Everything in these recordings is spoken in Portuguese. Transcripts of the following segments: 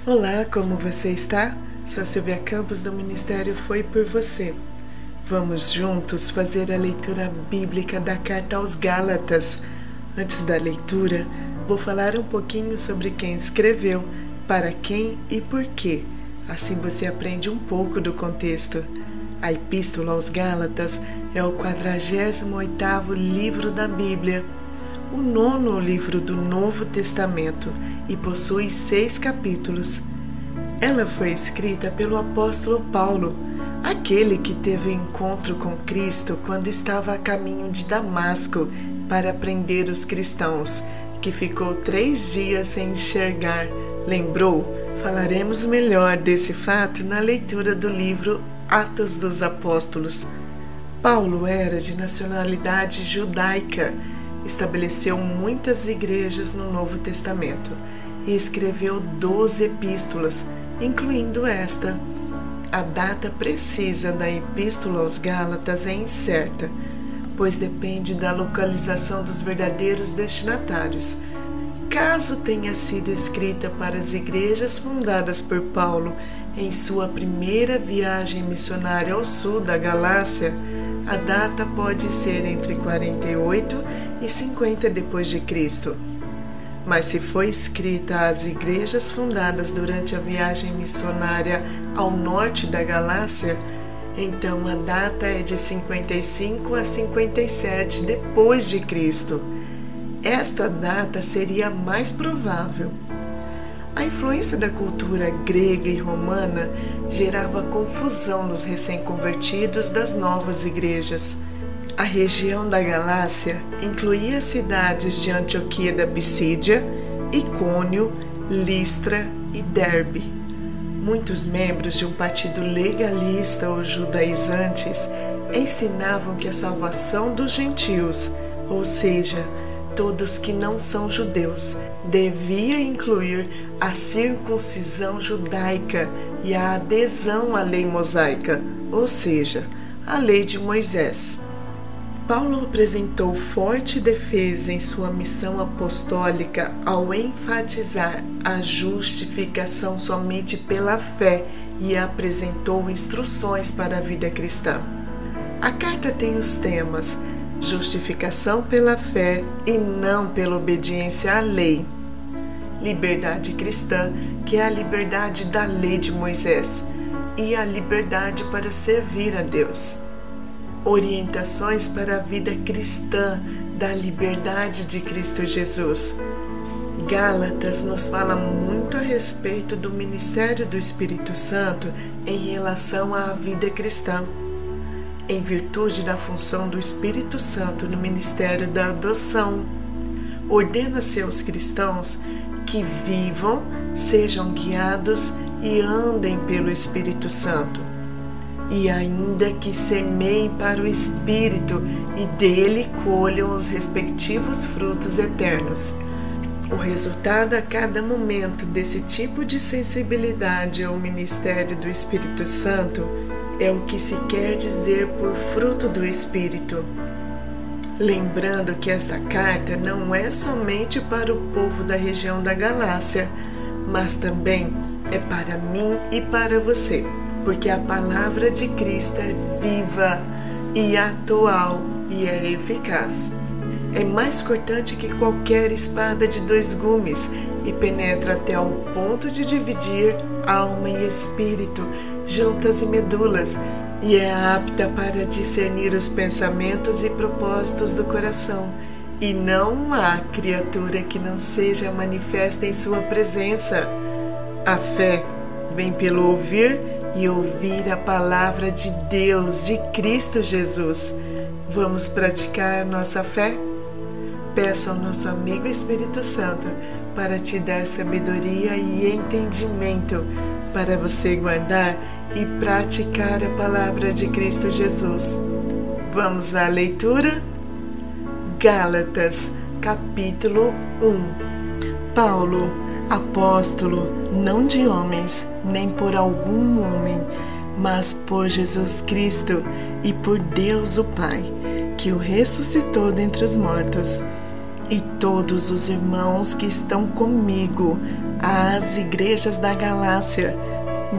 Olá, como você está? Sou Silvia Campos do Ministério Foi por Você. Vamos juntos fazer a leitura bíblica da carta aos Gálatas. Antes da leitura, vou falar um pouquinho sobre quem escreveu, para quem e por quê. Assim você aprende um pouco do contexto. A Epístola aos Gálatas é o 48º livro da Bíblia, o 9º livro do Novo Testamento e possui 6 capítulos. Ela foi escrita pelo apóstolo Paulo, aquele que teve um encontro com Cristo quando estava a caminho de Damasco para prender os cristãos, que ficou 3 dias sem enxergar. Lembrou? Falaremos melhor desse fato na leitura do livro Atos dos Apóstolos. Paulo era de nacionalidade judaica, estabeleceu muitas igrejas no Novo Testamento e escreveu 12 epístolas, incluindo esta. A data precisa da Epístola aos Gálatas é incerta, pois depende da localização dos verdadeiros destinatários. Caso tenha sido escrita para as igrejas fundadas por Paulo em sua primeira viagem missionária ao sul da Galácia, a data pode ser entre 48 e 50 d.C. Mas se foi escrita às igrejas fundadas durante a viagem missionária ao norte da Galácia, então a data é de 55 a 57 d.C. Esta data seria a mais provável. A influência da cultura grega e romana gerava confusão nos recém-convertidos das novas igrejas. A região da Galácia incluía as cidades de Antioquia da Pisídia, Icônio, Listra e Derbe. Muitos membros de um partido legalista ou judaizantes ensinavam que a salvação dos gentios, ou seja, todos que não são judeus, devia incluir a circuncisão judaica e a adesão à lei mosaica, ou seja, a lei de Moisés. Paulo apresentou forte defesa em sua missão apostólica ao enfatizar a justificação somente pela fé e apresentou instruções para a vida cristã. A carta tem os temas justificação pela fé e não pela obediência à lei, liberdade cristã, que é a liberdade da lei de Moisés, e a liberdade para servir a Deus. Orientações para a vida cristã da liberdade de Cristo Jesus. Gálatas nos fala muito a respeito do ministério do Espírito Santo em relação à vida cristã. Em virtude da função do Espírito Santo no ministério da adoção, ordena a seus cristãos que vivam, sejam guiados e andem pelo Espírito Santo, e ainda que semeiem para o Espírito e dele colham os respectivos frutos eternos. O resultado a cada momento desse tipo de sensibilidade ao ministério do Espírito Santo é o que se quer dizer por fruto do Espírito. Lembrando que esta carta não é somente para o povo da região da Galácia, mas também é para mim e para você, porque a palavra de Cristo é viva e atual e é eficaz. É mais cortante que qualquer espada de 2 gumes e penetra até ao ponto de dividir alma e espírito, juntas e medulas, e é apta para discernir os pensamentos e propósitos do coração. E não há criatura que não seja manifesta em sua presença. A fé vem pelo ouvir e ouvir a palavra de Deus, de Cristo Jesus. Vamos praticar nossa fé? Peça ao nosso amigo Espírito Santo para te dar sabedoria e entendimento para você guardar e praticar a palavra de Cristo Jesus. Vamos à leitura? Gálatas, capítulo 1. Paulo, apóstolo, não de homens, nem por algum homem, mas por Jesus Cristo e por Deus o Pai, que o ressuscitou dentre os mortos, e todos os irmãos que estão comigo às igrejas da Galácia.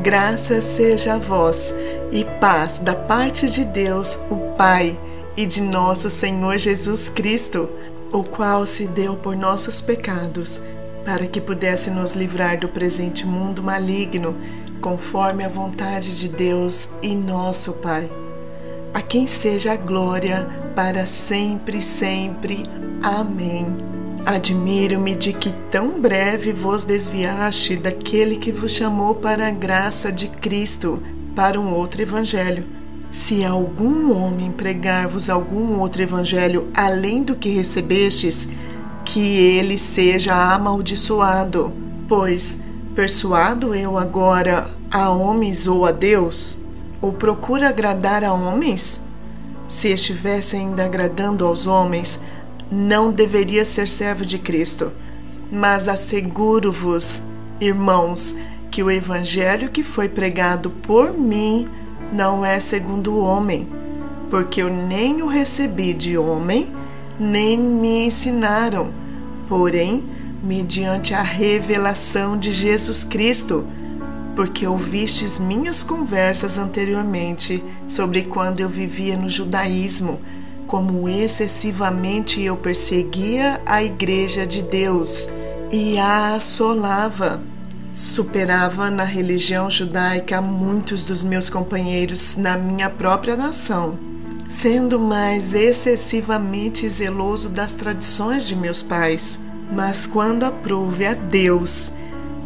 Graça seja a vós e paz da parte de Deus, o Pai, e de nosso Senhor Jesus Cristo, o qual se deu por nossos pecados, para que pudesse nos livrar do presente mundo maligno, conforme a vontade de Deus e nosso Pai. A quem seja a glória para sempre, sempre. Amém. Admiro-me de que tão breve vos desviaste daquele que vos chamou para a graça de Cristo, para um outro evangelho. Se algum homem pregar-vos algum outro evangelho além do que recebestes, que ele seja amaldiçoado. Pois, persuado eu agora a homens ou a Deus? Ou procuro agradar a homens? Se estivesse ainda agradando aos homens, não deveria ser servo de Cristo. Mas asseguro-vos, irmãos, que o evangelho que foi pregado por mim não é segundo o homem, porque eu nem o recebi de homem, nem me ensinaram, porém, mediante a revelação de Jesus Cristo, porque ouvistes minhas conversas anteriormente sobre quando eu vivia no judaísmo, como excessivamente eu perseguia a igreja de Deus e a assolava. Superava na religião judaica muitos dos meus companheiros na minha própria nação, sendo mais excessivamente zeloso das tradições de meus pais. Mas quando aprouve a Deus,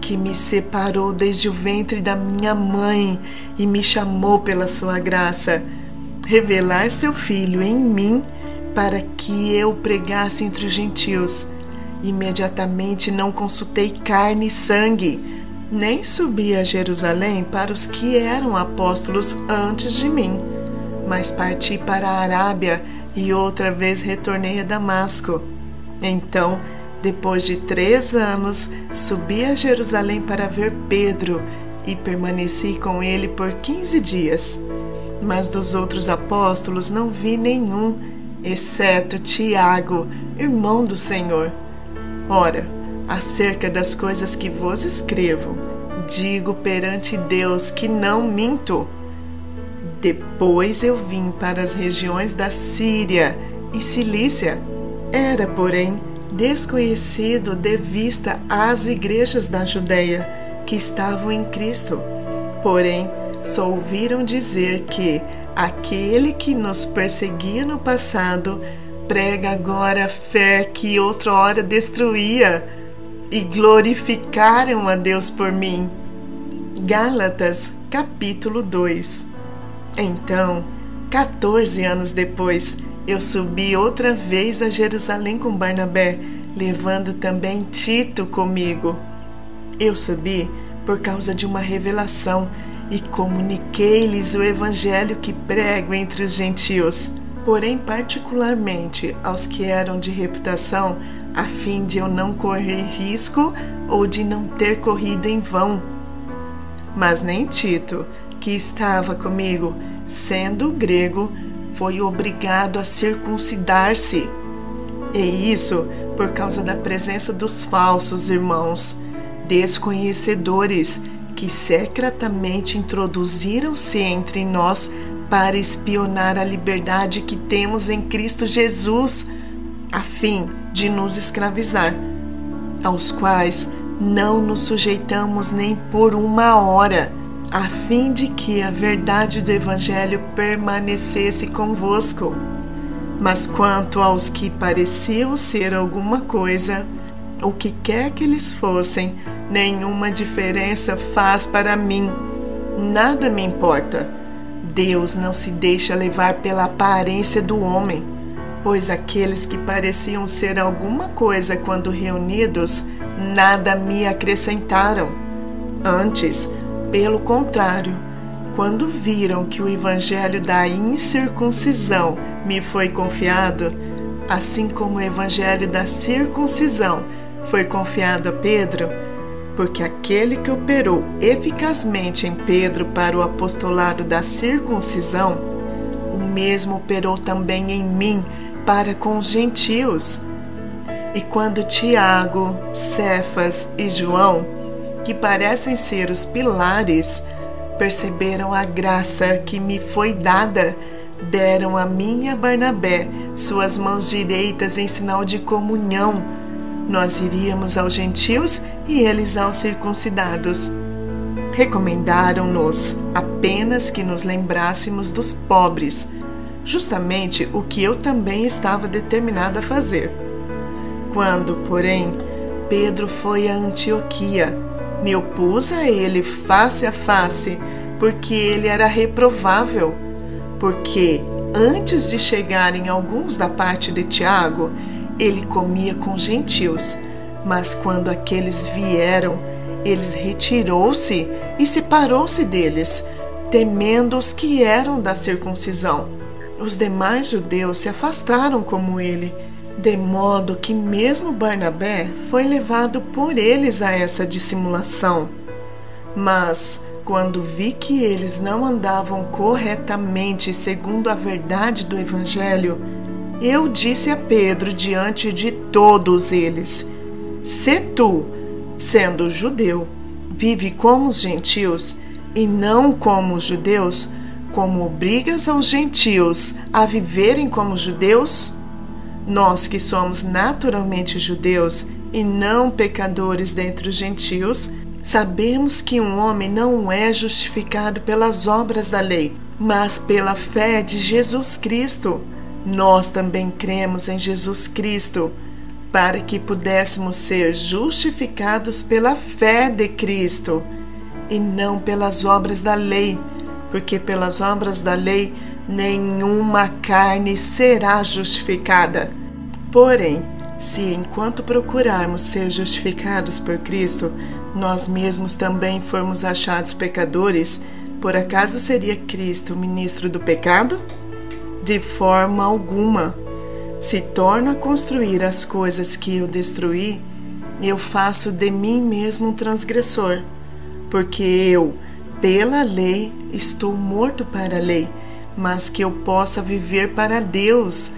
que me separou desde o ventre da minha mãe e me chamou pela sua graça, revelar seu Filho em mim para que eu pregasse entre os gentios, imediatamente não consultei carne e sangue, nem subi a Jerusalém para os que eram apóstolos antes de mim, mas parti para a Arábia e outra vez retornei a Damasco. Então, depois de 3 anos, subi a Jerusalém para ver Pedro e permaneci com ele por 15 dias. Mas dos outros apóstolos não vi nenhum, exceto Tiago, irmão do Senhor. Ora, acerca das coisas que vos escrevo, digo perante Deus que não minto. Depois eu vim para as regiões da Síria e Cilícia. Era, porém, desconhecido de vista às igrejas da Judeia que estavam em Cristo. Porém, só ouviram dizer que aquele que nos perseguia no passado prega agora a fé que outrora destruía, e glorificaram a Deus por mim. Gálatas, capítulo 2. Então, 14 anos depois, eu subi outra vez a Jerusalém com Barnabé, levando também Tito comigo. Eu subi por causa de uma revelação e comuniquei-lhes o evangelho que prego entre os gentios, porém particularmente aos que eram de reputação, a fim de eu não correr risco ou de não ter corrido em vão. Mas nem Tito, que estava comigo, sendo grego, foi obrigado a circuncidar-se. E isso por causa da presença dos falsos irmãos, desconhecedores, que secretamente introduziram-se entre nós para espionar a liberdade que temos em Cristo Jesus, a fim de nos escravizar, aos quais não nos sujeitamos nem por 1 hora, a fim de que a verdade do Evangelho permanecesse convosco. Mas quanto aos que pareciam ser alguma coisa, o que quer que eles fossem, nenhuma diferença faz para mim. Nada me importa. Deus não se deixa levar pela aparência do homem, pois aqueles que pareciam ser alguma coisa quando reunidos, nada me acrescentaram. Antes, pelo contrário, quando viram que o evangelho da incircuncisão me foi confiado, assim como o evangelho da circuncisão foi confiado a Pedro, porque aquele que operou eficazmente em Pedro para o apostolado da circuncisão, o mesmo operou também em mim para com os gentios. E quando Tiago, Cefas e João, que parecem ser os pilares, perceberam a graça que me foi dada, deram a mim e a Barnabé suas mãos direitas em sinal de comunhão. Nós iríamos aos gentios e eles aos circuncidados. Recomendaram-nos apenas que nos lembrássemos dos pobres, justamente o que eu também estava determinado a fazer. Quando, porém, Pedro foi a Antioquia, me opus a ele face a face, porque ele era reprovável. Porque, antes de chegarem alguns da parte de Tiago, ele comia com gentios. Mas quando aqueles vieram, eles retirou-se e separou-se deles, temendo os que eram da circuncisão. Os demais judeus se afastaram como ele, de modo que mesmo Barnabé foi levado por eles a essa dissimulação. Mas, quando vi que eles não andavam corretamente segundo a verdade do Evangelho, eu disse a Pedro diante de todos eles: se tu, sendo judeu, vive como os gentios e não como os judeus, como obrigas aos gentios a viverem como judeus? Nós que somos naturalmente judeus e não pecadores dentre os gentios, sabemos que um homem não é justificado pelas obras da lei, mas pela fé de Jesus Cristo. Nós também cremos em Jesus Cristo, para que pudéssemos ser justificados pela fé de Cristo, e não pelas obras da lei, porque pelas obras da lei nenhuma carne será justificada. Porém, se enquanto procurarmos ser justificados por Cristo, nós mesmos também formos achados pecadores, por acaso seria Cristo ministro do pecado? De forma alguma. Se torno a construir as coisas que eu destruí, eu faço de mim mesmo um transgressor, porque eu, pela lei, estou morto para a lei, mas que eu possa viver para Deus.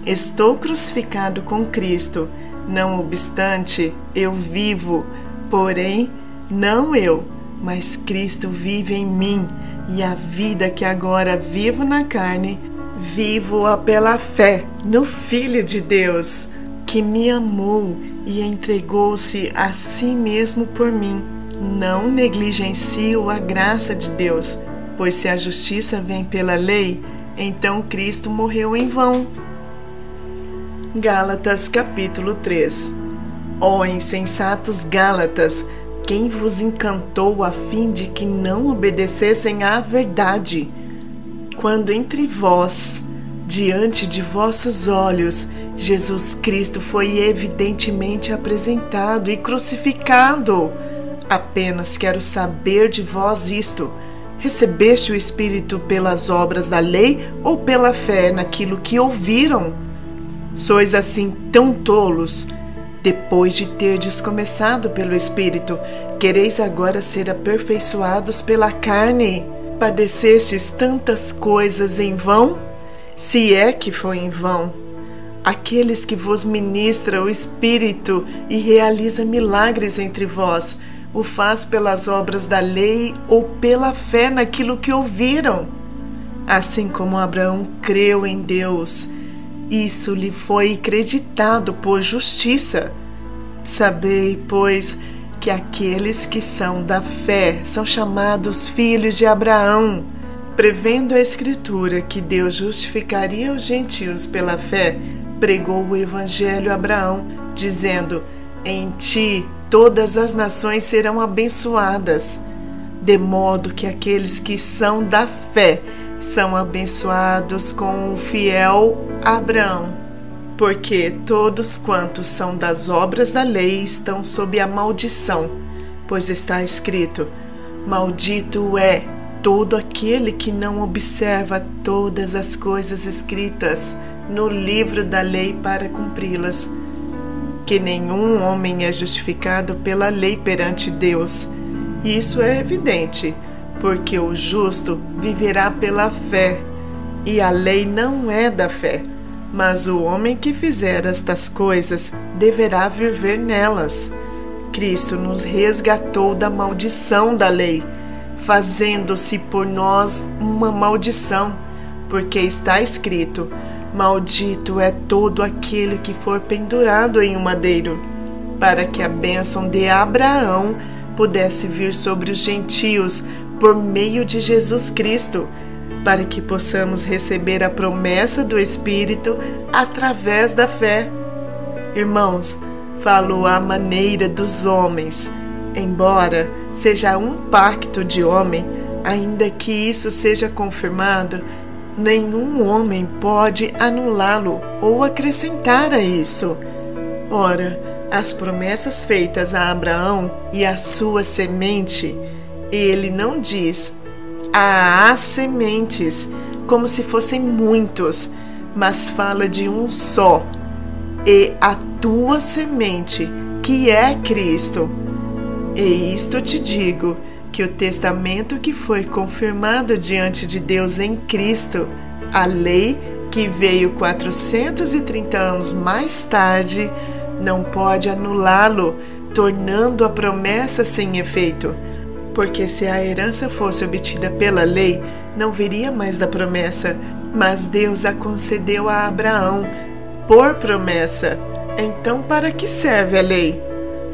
Estou crucificado com Cristo, não obstante, eu vivo, porém, não eu, mas Cristo vive em mim, e a vida que agora vivo na carne, vivo-a pela fé no Filho de Deus, que me amou e entregou-se a si mesmo por mim. Não negligencio a graça de Deus, pois se a justiça vem pela lei, então Cristo morreu em vão. Gálatas capítulo 3. Ó insensatos Gálatas, quem vos encantou a fim de que não obedecessem à verdade? Quando entre vós, diante de vossos olhos, Jesus Cristo foi evidentemente apresentado e crucificado. Apenas quero saber de vós isto: recebeste o Espírito pelas obras da lei ou pela fé naquilo que ouviram? Sois assim tão tolos? Depois de terdes começado pelo Espírito, quereis agora ser aperfeiçoados pela carne? Padecestes tantas coisas em vão? Se é que foi em vão. Aqueles que vos ministra o Espírito e realiza milagres entre vós, o faz pelas obras da lei ou pela fé naquilo que ouviram? Assim como Abraão creu em Deus, isso lhe foi creditado por justiça. Sabei, pois, que aqueles que são da fé são chamados filhos de Abraão. Prevendo a Escritura que Deus justificaria os gentios pela fé, pregou o Evangelho a Abraão, dizendo: em ti todas as nações serão abençoadas. De modo que aqueles que são da fé são abençoados com o fiel Abraão. Porque todos quantos são das obras da lei estão sob a maldição, pois está escrito: maldito é todo aquele que não observa todas as coisas escritas no livro da lei para cumpri-las. Que nenhum homem é justificado pela lei perante Deus. Isso é evidente, porque o justo viverá pela fé, e a lei não é da fé. Mas o homem que fizer estas coisas deverá viver nelas. Cristo nos resgatou da maldição da lei, fazendo-se por nós uma maldição, porque está escrito: maldito é todo aquele que for pendurado em um madeiro, para que a bênção de Abraão pudesse vir sobre os gentios por meio de Jesus Cristo, para que possamos receber a promessa do Espírito através da fé. Irmãos, falo à maneira dos homens, embora seja um pacto de homem, ainda que isso seja confirmado, nenhum homem pode anulá-lo ou acrescentar a isso. Ora, as promessas feitas a Abraão e à sua semente, ele não diz às sementes, como se fossem muitos, mas fala de um só, e a tua semente, que é Cristo. E isto te digo, que o testamento que foi confirmado diante de Deus em Cristo, a lei que veio 430 anos mais tarde, não pode anulá-lo, tornando a promessa sem efeito. Porque se a herança fosse obtida pela lei, não viria mais da promessa, mas Deus a concedeu a Abraão por promessa. Então, para que serve a lei?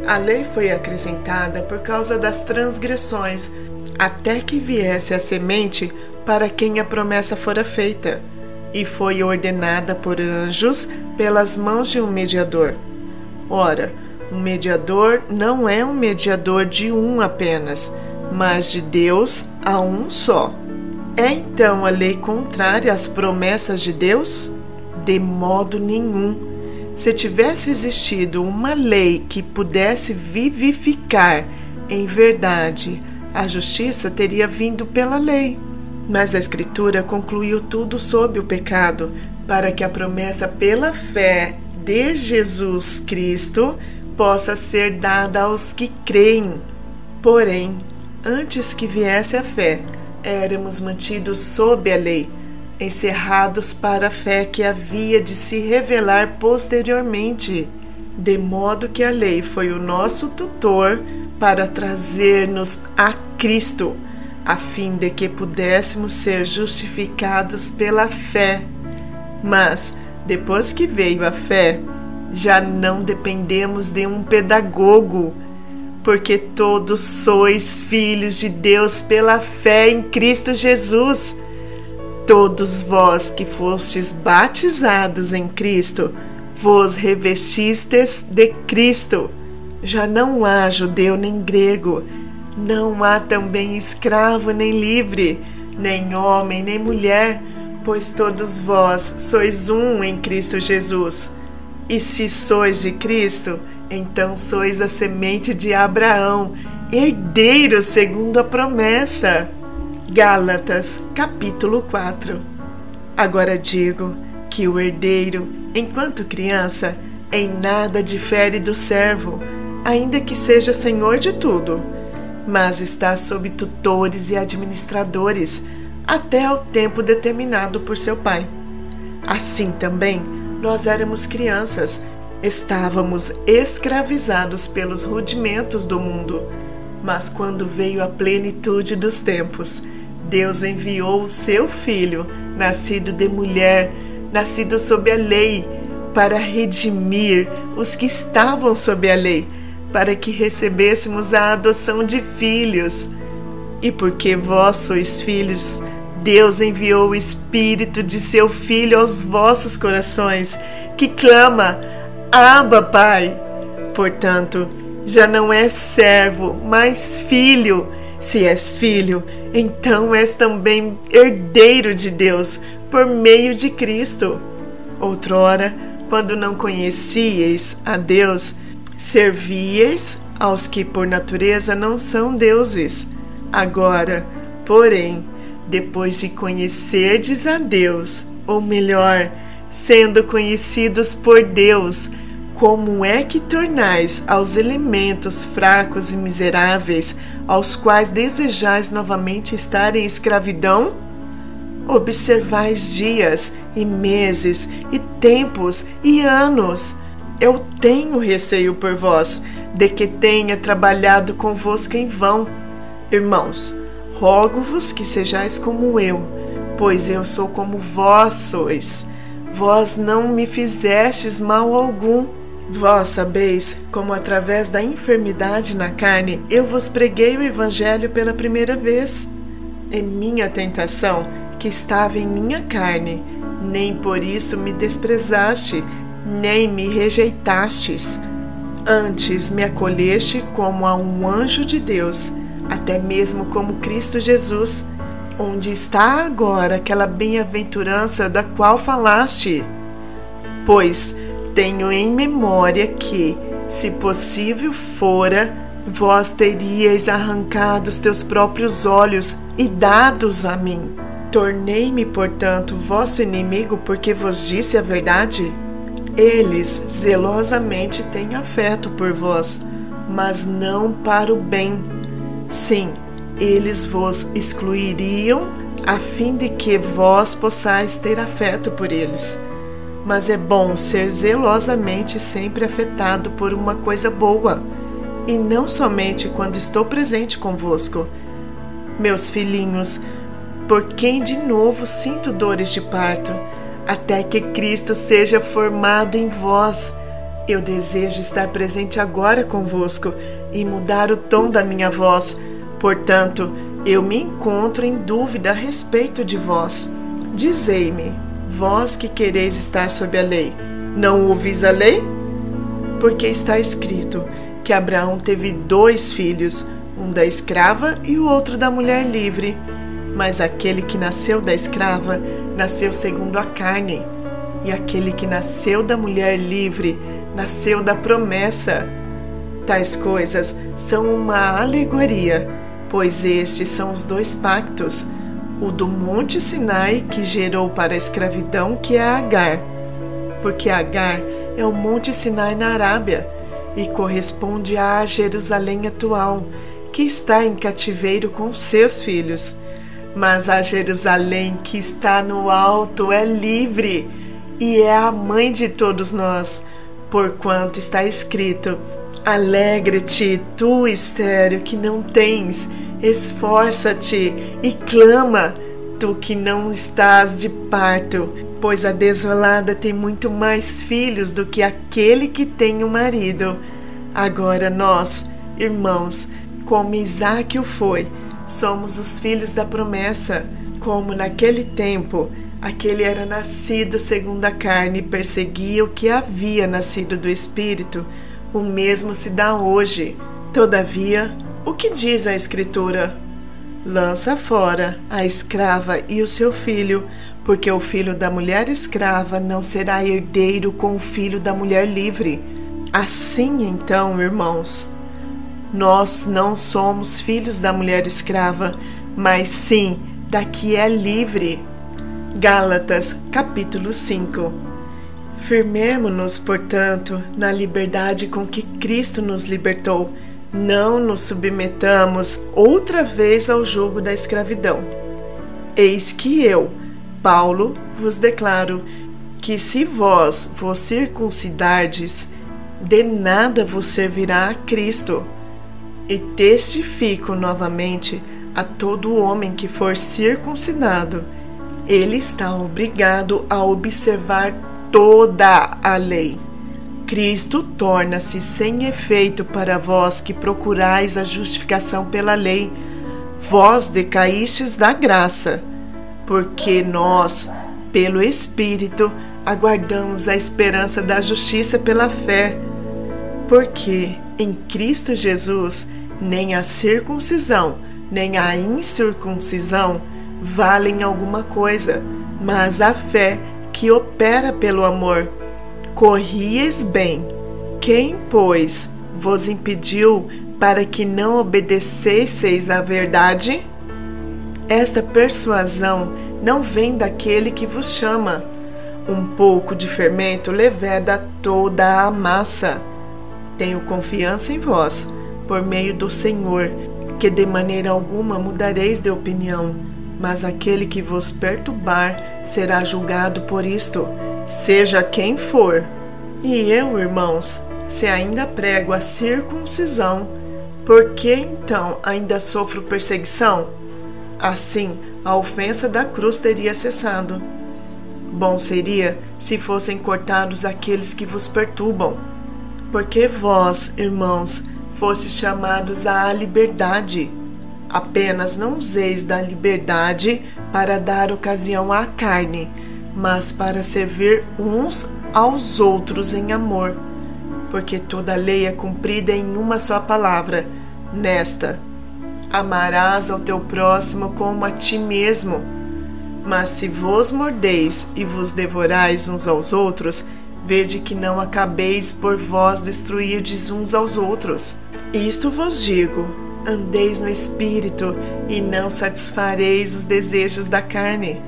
A lei foi acrescentada por causa das transgressões, até que viesse a semente para quem a promessa fora feita, e foi ordenada por anjos pelas mãos de um mediador. Ora, um mediador não é um mediador de um apenas, mas de Deus a um só. É então a lei contrária às promessas de Deus? De modo nenhum. Se tivesse existido uma lei que pudesse vivificar em verdade, a justiça teria vindo pela lei. Mas a Escritura concluiu tudo sob o pecado, para que a promessa pela fé de Jesus Cristo possa ser dada aos que creem. Porém, antes que viesse a fé, éramos mantidos sob a lei, encerrados para a fé que havia de se revelar posteriormente, de modo que a lei foi o nosso tutor para trazer-nos a Cristo, a fim de que pudéssemos ser justificados pela fé. Mas, depois que veio a fé, já não dependemos de um pedagogo, porque todos sois filhos de Deus pela fé em Cristo Jesus. Todos vós que fostes batizados em Cristo, vos revestistes de Cristo. Já não há judeu nem grego, não há também escravo nem livre, nem homem nem mulher, pois todos vós sois um em Cristo Jesus. E se sois de Cristo, então sois a semente de Abraão, herdeiro segundo a promessa. Gálatas, capítulo 4. Agora digo que o herdeiro, enquanto criança, em nada difere do servo, ainda que seja senhor de tudo, mas está sob tutores e administradores, até ao tempo determinado por seu pai. Assim também, nós éramos crianças, estávamos escravizados pelos rudimentos do mundo, mas quando veio a plenitude dos tempos, Deus enviou o seu Filho, nascido de mulher, nascido sob a lei, para redimir os que estavam sob a lei, para que recebêssemos a adoção de filhos. E porque vós sois filhos, Deus enviou o Espírito de seu Filho aos vossos corações, que clama: Abba, Pai. Portanto, já não és servo, mas filho. Se és filho, então és também herdeiro de Deus, por meio de Cristo. Outrora, quando não conhecíeis a Deus, servíeis aos que por natureza não são deuses. Agora, porém, depois de conhecerdes a Deus, ou melhor, sendo conhecidos por Deus, como é que tornais aos elementos fracos e miseráveis, aos quais desejais novamente estar em escravidão? Observais dias e meses e tempos e anos. Eu tenho receio por vós, de que tenha trabalhado convosco em vão. Irmãos, rogo-vos que sejais como eu, pois eu sou como vós sois. Vós não me fizestes mal algum. Vós sabeis como através da enfermidade na carne eu vos preguei o Evangelho pela primeira vez. Em minha tentação, que estava em minha carne, nem por isso me desprezaste, nem me rejeitastes. Antes me acolheste como a um anjo de Deus, até mesmo como Cristo Jesus. Onde está agora aquela bem-aventurança da qual falaste? Pois tenho em memória que, se possível fora, vós teríeis arrancado os teus próprios olhos e dados a mim. Tornei-me, portanto, vosso inimigo porque vos disse a verdade? Eles zelosamente têm afeto por vós, mas não para o bem. Sim, eles vos excluiriam a fim de que vós possais ter afeto por eles. Mas é bom ser zelosamente sempre afetado por uma coisa boa, e não somente quando estou presente convosco. Meus filhinhos, por quem de novo sinto dores de parto, até que Cristo seja formado em vós. Eu desejo estar presente agora convosco e mudar o tom da minha voz. Portanto, eu me encontro em dúvida a respeito de vós. Dizei-me, vós que quereis estar sob a lei, não ouvis a lei? Porque está escrito que Abraão teve 2 filhos, um da escrava e o outro da mulher livre. Mas aquele que nasceu da escrava nasceu segundo a carne, e aquele que nasceu da mulher livre nasceu da promessa. Tais coisas são uma alegoria, pois estes são os 2 pactos, o do Monte Sinai, que gerou para a escravidão, que é Agar, porque Agar é o Monte Sinai na Arábia e corresponde à Jerusalém atual, que está em cativeiro com seus filhos. Mas a Jerusalém que está no alto é livre e é a mãe de todos nós, porquanto está escrito: alegre-te, tu estéril que não tens, esforça-te e clama, tu que não estás de parto, pois a desolada tem muito mais filhos do que aquele que tem um marido. Agora nós, irmãos, como Isaque o foi, somos os filhos da promessa. Como naquele tempo, aquele era nascido segundo a carne e perseguia o que havia nascido do Espírito, o mesmo se dá hoje. Todavia, o que diz a Escritura? Lança fora a escrava e o seu filho, porque o filho da mulher escrava não será herdeiro com o filho da mulher livre. Assim então, irmãos, nós não somos filhos da mulher escrava, mas sim da que é livre. Gálatas, capítulo 5. Firmemo-nos, portanto, na liberdade com que Cristo nos libertou. Não nos submetamos outra vez ao jugo da escravidão. Eis que eu, Paulo, vos declaro que se vós vos circuncidardes, de nada vos servirá a Cristo. E testifico novamente a todo homem que for circuncidado, ele está obrigado a observar toda a lei. Cristo torna-se sem efeito para vós que procurais a justificação pela lei. Vós decaístes da graça, porque nós, pelo Espírito, aguardamos a esperança da justiça pela fé. Porque em Cristo Jesus nem a circuncisão, nem a incircuncisão valem alguma coisa, mas a fé que opera pelo amor. Corrieis bem. Quem, pois, vos impediu para que não obedecesseis à verdade? Esta persuasão não vem daquele que vos chama. Um pouco de fermento leveda toda a massa. Tenho confiança em vós, por meio do Senhor, que de maneira alguma mudareis de opinião, mas aquele que vos perturbar será julgado por isto, seja quem for. E eu, irmãos, Se ainda prego a circuncisão, por que então ainda sofro perseguição? Assim, a ofensa da cruz teria cessado. Bom seria se fossem cortados aqueles que vos perturbam, porque vós, irmãos, fostes chamados à liberdade. Apenas não useis da liberdade para dar ocasião à carne, mas para servir uns aos outros em amor. Porque toda a lei é cumprida em uma só palavra, nesta: amarás ao teu próximo como a ti mesmo. Mas se vos mordeis e vos devorais uns aos outros, vede que não acabeis por vós destruirdes uns aos outros. Isto vos digo: andeis no Espírito, e não satisfareis os desejos da carne.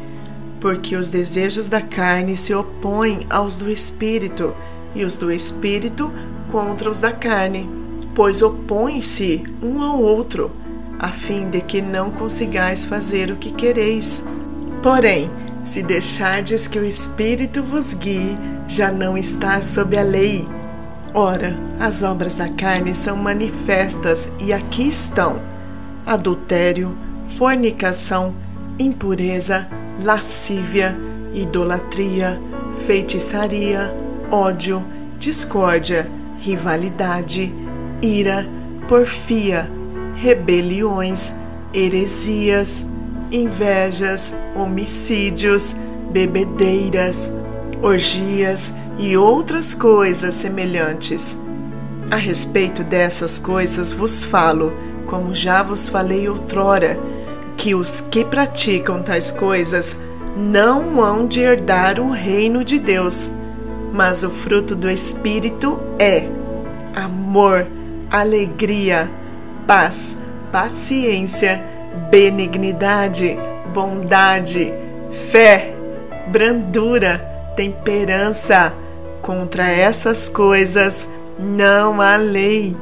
Porque os desejos da carne se opõem aos do Espírito, e os do Espírito contra os da carne, pois opõem-se um ao outro, a fim de que não consigais fazer o que quereis. Porém, se deixardes que o Espírito vos guie, já não estás sob a lei. Ora, as obras da carne são manifestas, e aqui estão: adultério, fornicação, impureza, lascívia, idolatria, feitiçaria, ódio, discórdia, rivalidade, ira, porfia, rebeliões, heresias, invejas, homicídios, bebedeiras, orgias e outras coisas semelhantes. A respeito dessas coisas vos falo, como já vos falei outrora, que os que praticam tais coisas não hão de herdar o reino de Deus. Mas o fruto do Espírito é amor, alegria, paz, paciência, benignidade, bondade, fé, brandura, temperança. Contra essas coisas não há lei.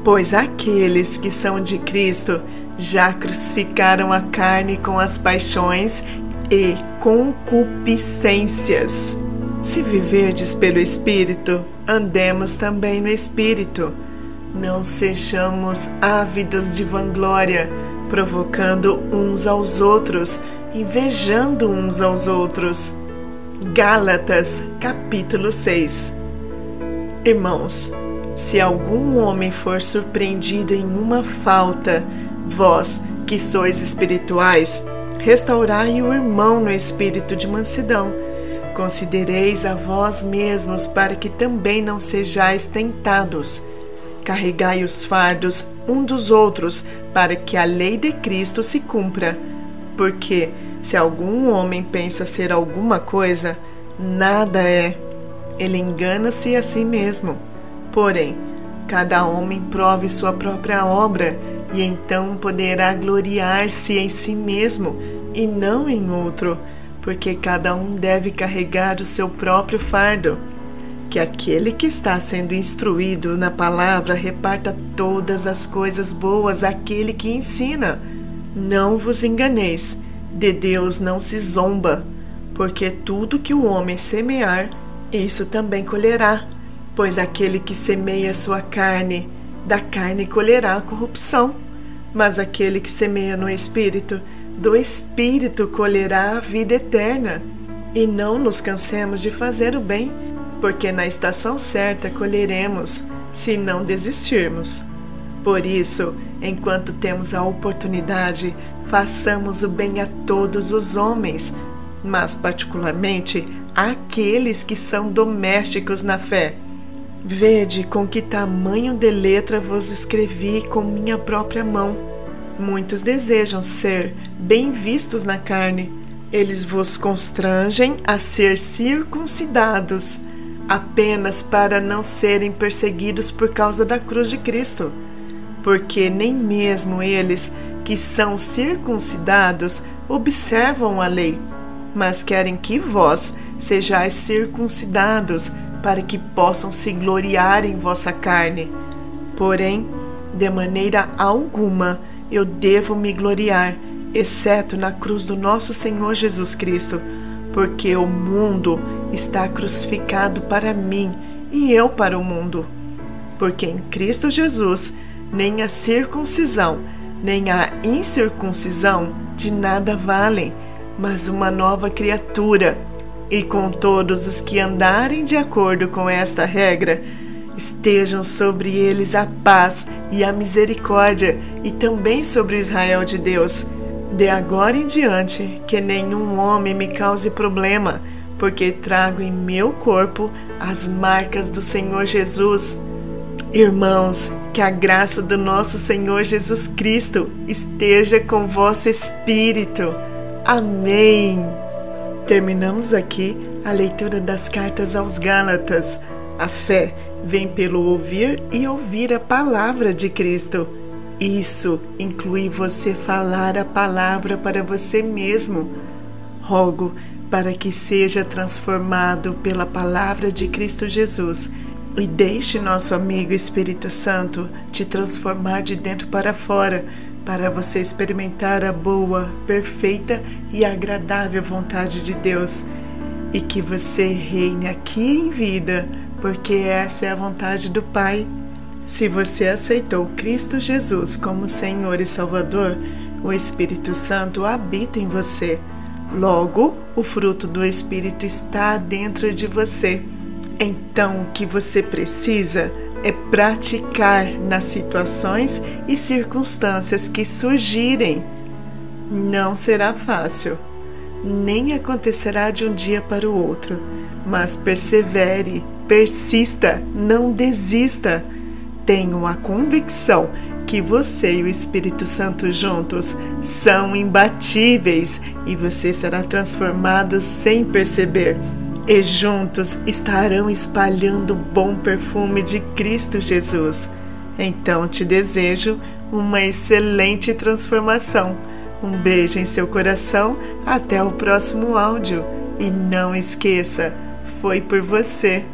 Pois aqueles que são de Cristo já crucificaram a carne com as paixões e concupiscências. Se viverdes pelo Espírito, andemos também no Espírito. Não sejamos ávidos de vanglória, provocando uns aos outros, invejando uns aos outros. Gálatas, capítulo 6. Irmãos, se algum homem for surpreendido em uma falta, vós, que sois espirituais, restaurai o irmão no espírito de mansidão. Considereis a vós mesmos, para que também não sejais tentados. Carregai os fardos um dos outros, para que a lei de Cristo se cumpra. Porque, se algum homem pensa ser alguma coisa, nada é. Ele engana-se a si mesmo. Porém, cada homem prove sua própria obra, e então poderá gloriar-se em si mesmo e não em outro, porque cada um deve carregar o seu próprio fardo. Que aquele que está sendo instruído na palavra reparta todas as coisas boas àquele que ensina. Não vos enganeis, de Deus não se zomba, porque tudo que o homem semear, isso também colherá. Pois aquele que semeia sua carne, da carne colherá a corrupção, mas aquele que semeia no Espírito, do Espírito colherá a vida eterna. E não nos cansemos de fazer o bem, porque na estação certa colheremos, se não desistirmos. Por isso, enquanto temos a oportunidade, façamos o bem a todos os homens, mas particularmente àqueles que são domésticos na fé. Vede com que tamanho de letra vos escrevi com minha própria mão. Muitos desejam ser bem vistos na carne. Eles vos constrangem a ser circuncidados, apenas para não serem perseguidos por causa da cruz de Cristo. Porque nem mesmo eles que são circuncidados observam a lei, mas querem que vós sejais circuncidados, para que possam se gloriar em vossa carne. Porém, de maneira alguma eu devo me gloriar, exceto na cruz do nosso Senhor Jesus Cristo, porque o mundo está crucificado para mim e eu para o mundo. porque em Cristo Jesus nem a circuncisão, nem a incircuncisão de nada valem, mas uma nova criatura. E com todos os que andarem de acordo com esta regra, estejam sobre eles a paz e a misericórdia, e também sobre Israel de Deus. De agora em diante, que nenhum homem me cause problema, porque trago em meu corpo as marcas do Senhor Jesus. Irmãos, que a graça do nosso Senhor Jesus Cristo esteja com vosso espírito. Amém. Terminamos aqui a leitura das cartas aos Gálatas. A fé vem pelo ouvir e ouvir a palavra de Cristo. Isso inclui você falar a palavra para você mesmo. Rogo para que seja transformado pela palavra de Cristo Jesus e deixe nosso amigo Espírito Santo te transformar de dentro para fora, para você experimentar a boa, perfeita e agradável vontade de Deus, e que você reine aqui em vida, porque essa é a vontade do Pai. Se você aceitou Cristo Jesus como Senhor e Salvador, o Espírito Santo habita em você. Logo, o fruto do Espírito está dentro de você. Então, o que você precisa é praticar nas situações e circunstâncias que surgirem. Não será fácil, nem acontecerá de um dia para o outro, mas persevere, persista, não desista. Tenho a convicção que você e o Espírito Santo juntos são imbatíveis e você será transformado sem perceber. E juntos estarão espalhando o bom perfume de Cristo Jesus. Então te desejo uma excelente transformação. Um beijo em seu coração, até o próximo áudio. E não esqueça, foi por você.